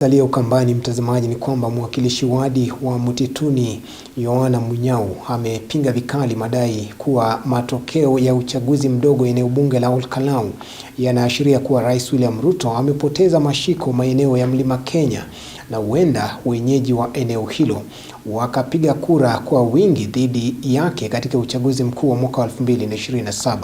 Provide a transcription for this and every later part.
Salia Ukambani, mtazamaji, ni kwamba mwakilishi wadi wa Mtituni Johana Munyao amepinga vikali madai kuwa matokeo ya uchaguzi mdogo eneo bunge la Olkalau yanaashiria kuwa Rais William Ruto amepoteza mashiko maeneo ya Mlima Kenya na huenda wenyeji wa eneo hilo wakapiga kura kwa wingi dhidi yake katika uchaguzi mkuu wa mwaka 2027.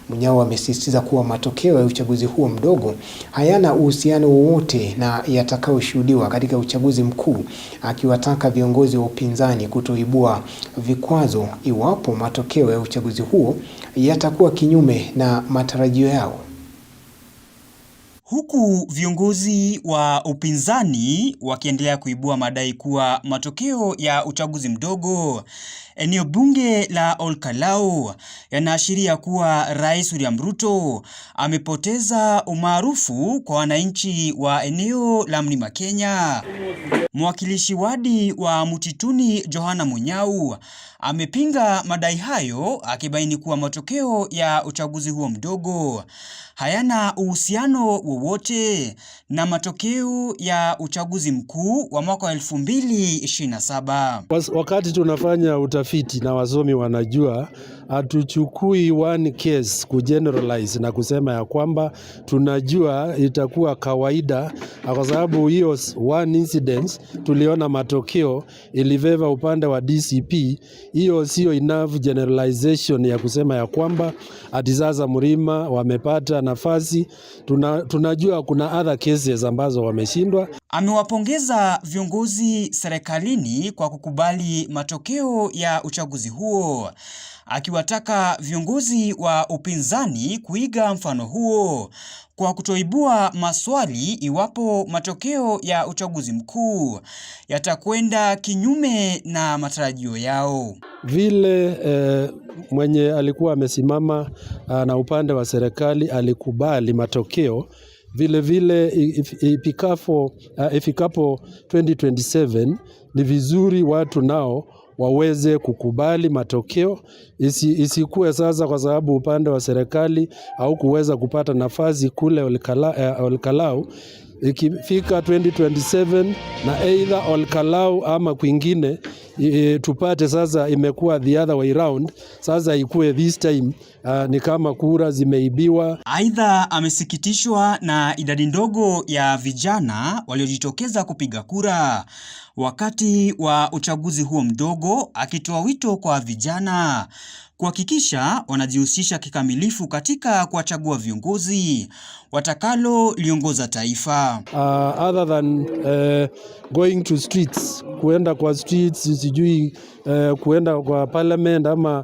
Munyao amesisitiza kuwa matokeo ya uchaguzi huo mdogo hayana uhusiano wowote na yatakayoshuhudiwa katika uchaguzi mkuu, akiwataka viongozi wa upinzani kutoibua vikwazo iwapo matokeo ya uchaguzi huo yatakuwa kinyume na matarajio yao. Huku viongozi wa upinzani wakiendelea kuibua madai kuwa matokeo ya uchaguzi mdogo eneo bunge la Olkalau yanaashiria kuwa Rais William Ruto amepoteza umaarufu kwa wananchi wa eneo la Mlima Kenya. Mwakilishi wadi wa Mtituni Johana Munyao amepinga madai hayo, akibaini kuwa matokeo ya uchaguzi huo mdogo hayana uhusiano wowote na matokeo ya uchaguzi mkuu wa mwaka 2027. Wakati tunafanya utafiti na wasomi wanajua, hatuchukui one case kugeneralize na kusema ya kwamba tunajua itakuwa kawaida, kwa sababu hiyo one incident tuliona matokeo iliveva upande wa DCP. Hiyo sio enough generalization ya kusema ya kwamba ati sasa Mlima wamepata nafasi. Tunajua kuna other cases ambazo wameshindwa. Amewapongeza viongozi serikalini kwa kukubali matokeo ya uchaguzi huo, akiwataka viongozi wa upinzani kuiga mfano huo kwa kutoibua maswali iwapo matokeo ya uchaguzi mkuu yatakwenda kinyume na matarajio yao. Vile mwenye alikuwa amesimama na upande wa serikali alikubali matokeo, vile ifikapo 2027 ni vizuri watu nao waweze kukubali matokeo. Isikuwe sasa kwa sababu upande wa serikali au kuweza kupata nafasi kule Olkalau, ikifika 2027 na either Olkalau ama kwingine tupate sasa imekuwa the other way round, sasa ikuwe this time ni kama kura zimeibiwa. Aidha, amesikitishwa na idadi ndogo ya vijana waliojitokeza kupiga kura wakati wa uchaguzi huo mdogo, akitoa wito kwa vijana kuhakikisha wanajihusisha kikamilifu katika kuwachagua viongozi watakalo liongoza taifa. Other than going to streets, kuenda kwa streets, sijui kuenda kwa parliament ama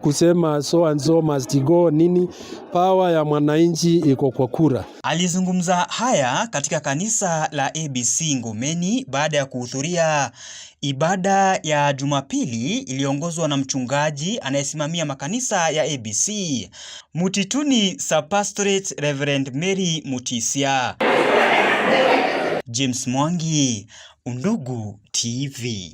kusema so and so must go nini, power ya mwananchi iko kwa kura. Alizungumza haya katika kanisa la ABC Ngomeni baada ya kuhudhuria ibada ya Jumapili iliyoongozwa na mchungaji anayesimamia makanisa ya ABC Mtituni Sub-Pastorate Reverend Mary Mutisia. James Mwangi, Undugu TV.